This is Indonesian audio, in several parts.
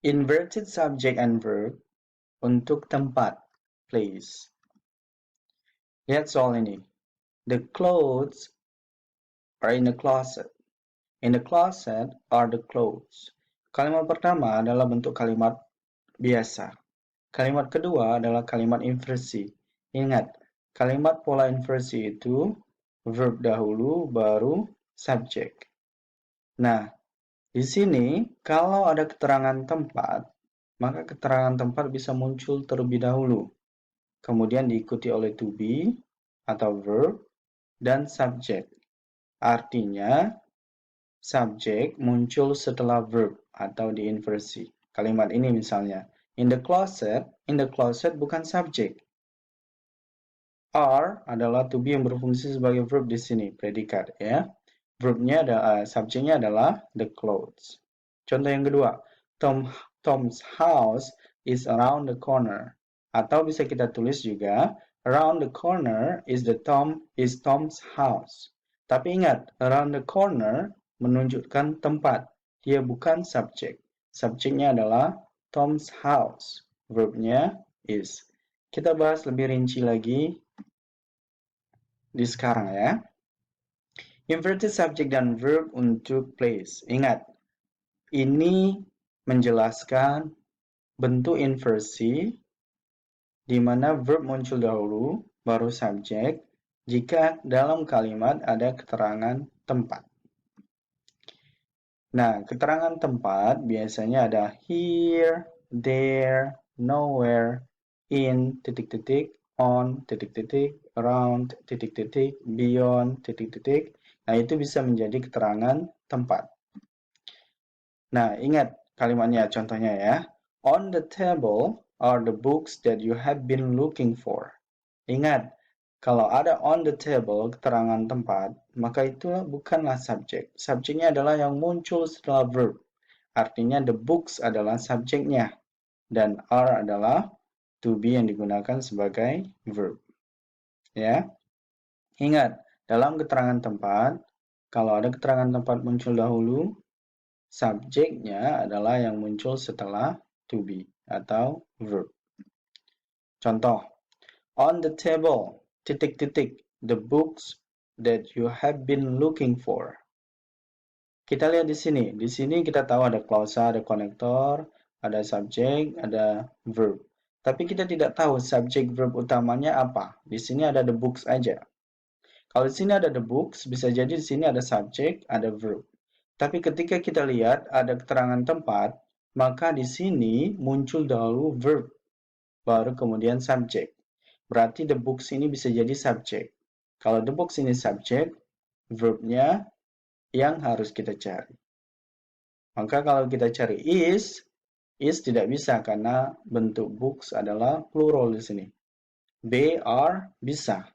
Inverted subject and verb untuk tempat, place. Lihat soal ini. The clothes are in the closet. In the closet are the clothes. Kalimat pertama adalah bentuk kalimat biasa. Kalimat kedua adalah kalimat inversi. Ingat, kalimat pola inversi itu verb dahulu baru subjek. Nah, di sini kalau ada keterangan tempat, maka keterangan tempat bisa muncul terlebih dahulu. Kemudian diikuti oleh to be atau verb dan subjek. Artinya, subjek muncul setelah verb atau diinversi. Kalimat ini misalnya, in the closet bukan subjek. Are adalah to be yang berfungsi sebagai verb di sini, predikat ya. Verbnya adalah, subjeknya adalah the clothes. Contoh yang kedua, Tom's house is around the corner. Atau bisa kita tulis juga, around the corner is Tom's house. Tapi ingat, around the corner menunjukkan tempat. Dia bukan subjek. Subjeknya adalah Tom's house. Verbnya is. Kita bahas lebih rinci lagi di sekarang ya. Inverted subject dan verb untuk place. Ingat, ini menjelaskan bentuk inversi di mana verb muncul dahulu, baru subjek, jika dalam kalimat ada keterangan tempat. Nah, keterangan tempat biasanya ada here, there, nowhere, in, on, around, beyond, Nah, itu bisa menjadi keterangan tempat. Nah, ingat kalimatnya, contohnya ya. On the table are the books that you have been looking for. Ingat, kalau ada on the table, keterangan tempat, maka itu bukanlah subjek. Subjeknya adalah yang muncul setelah verb. Artinya the books adalah subjeknya. Dan are adalah to be yang digunakan sebagai verb. Ya. Ingat, dalam keterangan tempat, kalau ada keterangan tempat muncul dahulu, subjeknya adalah yang muncul setelah to be atau verb. Contoh, on the table, the books that you have been looking for. Kita lihat di sini. Di sini kita tahu ada klausa, ada konektor, ada subjek, ada verb. Tapi kita tidak tahu subjek verb utamanya apa. Di sini ada the books aja. Kalau di sini ada the books, bisa jadi di sini ada subjek, ada verb. Tapi ketika kita lihat ada keterangan tempat, maka di sini muncul dahulu verb, baru kemudian subjek. Berarti the books ini bisa jadi subjek. Kalau the books ini subjek, verbnya yang harus kita cari. Maka kalau kita cari is tidak bisa karena bentuk books adalah plural di sini. They are bisa.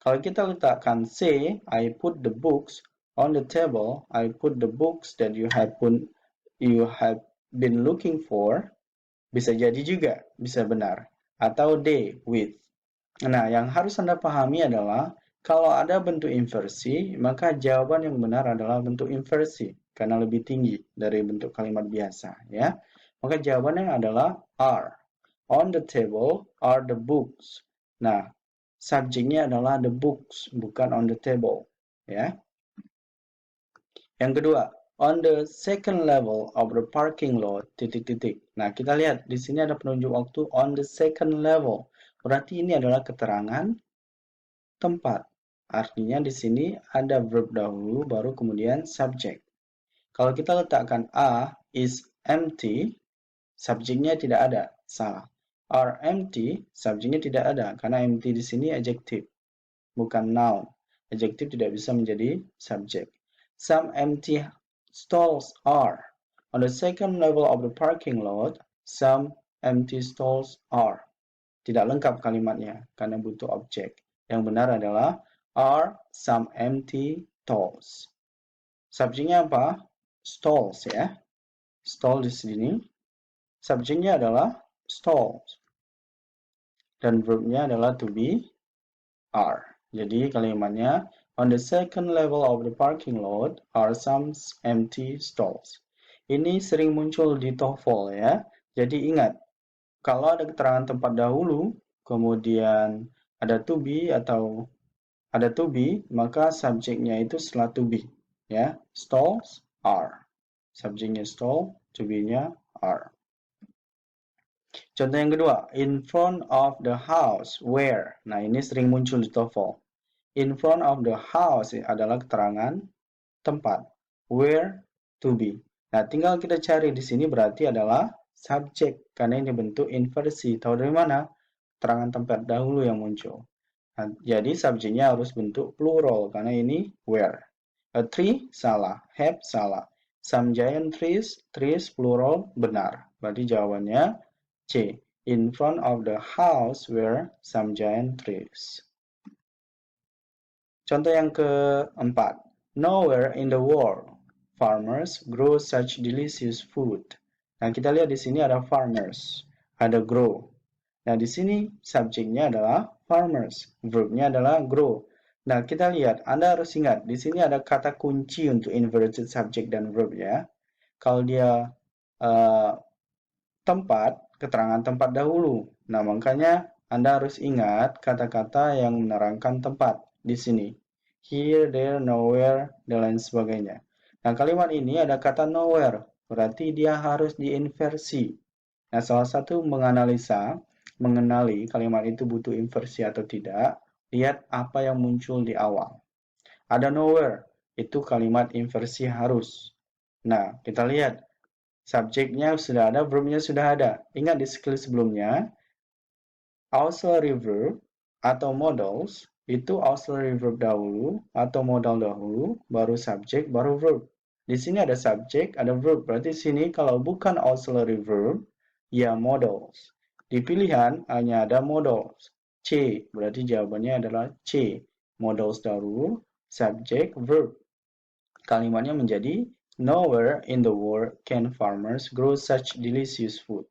Kalau kita letakkan say, I put the books on the table, I put the books that you have been looking for, bisa jadi juga, bisa benar. Atau they, with. Nah, yang harus Anda pahami adalah, kalau ada bentuk inversi, maka jawaban yang benar adalah bentuk inversi, karena lebih tinggi dari bentuk kalimat biasa. Ya. Maka jawabannya adalah are. On the table are the books. Nah, subjeknya adalah the books, bukan on the table. Ya. Yang kedua, on the second level of the parking lot, Nah, kita lihat di sini ada penunjuk waktu on the second level. Berarti ini adalah keterangan tempat. Artinya di sini ada verb dahulu, baru kemudian subjek. Kalau kita letakkan A is empty, subjeknya tidak ada, salah. Are empty, subjeknya tidak ada, karena empty di sini adjektif, bukan noun. Adjektif tidak bisa menjadi subjek. Some empty stalls are. On the second level of the parking lot, some empty stalls are. Tidak lengkap kalimatnya, karena butuh objek. Yang benar adalah are some empty stalls. Subjeknya apa? Stalls ya. Stall di sini. Subjeknya adalah stalls. Dan verbnya adalah to be, are. Jadi kalimatnya, on the second level of the parking lot are some empty stalls. Ini sering muncul di TOEFL ya. Jadi ingat, kalau ada keterangan tempat dahulu, kemudian ada to be atau ada to be, maka subjeknya itu setelah to be. Ya, stalls are. Subjeknya stall, to be-nya are. Contoh yang kedua, in front of the house, where. Nah, ini sering muncul di TOEFL. In front of the house adalah keterangan tempat. Where, to be. Nah, tinggal kita cari di sini berarti adalah subjek, karena ini bentuk inversi. Tahu dari mana? Keterangan tempat dahulu yang muncul. Nah, jadi subjeknya harus bentuk plural, karena ini where. A tree, salah. Have, salah. Some giant trees, trees plural, benar. Berarti jawabannya C. In front of the house were some giant trees. Contoh yang keempat. Nowhere in the world farmers grow such delicious food. Nah, kita lihat di sini ada farmers, ada grow. Nah, di sini subjeknya adalah farmers, verbnya adalah grow. Nah, kita lihat, Anda harus ingat, di sini ada kata kunci untuk inverted subject dan verb ya. Kalau dia tempat, keterangan tempat dahulu. Nah, makanya Anda harus ingat kata-kata yang menerangkan tempat di sini. Here, there, nowhere, dan lain sebagainya. Nah, kalimat ini ada kata nowhere, berarti dia harus diinversi. Nah, salah satu mengenali kalimat itu butuh inversi atau tidak, lihat apa yang muncul di awal. Ada nowhere, itu kalimat inversi harus. Nah, kita lihat subjeknya sudah ada, verbnya sudah ada. Ingat di skill sebelumnya, auxiliary verb atau modals itu auxiliary verb dahulu atau modal dahulu, baru subjek, baru verb. Di sini ada subjek, ada verb. Berarti sini kalau bukan auxiliary verb, ya modals. Di pilihan hanya ada modals. C, berarti jawabannya adalah C. Modals dahulu, subjek, verb. Kalimatnya menjadi nowhere in the world can farmers grow such delicious food.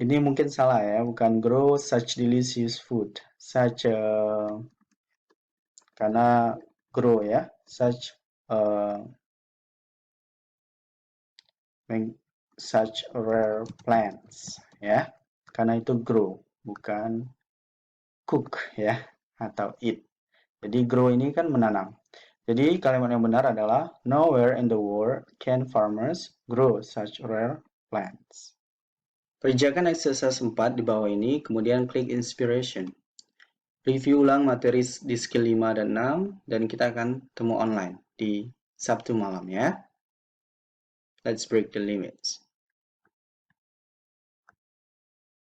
Ini mungkin salah ya, bukan grow such delicious food. Such karena grow ya, such such rare plants ya. Karena itu grow, bukan cook ya atau eat. Jadi grow ini kan menanam. Jadi kalimat yang benar adalah nowhere in the world can farmers grow such rare plants. Kerjakan exercise 4 di bawah ini, kemudian klik inspiration. Review ulang materi di skill 5 dan 6, dan kita akan temu online di Sabtu malam ya. Let's break the limits.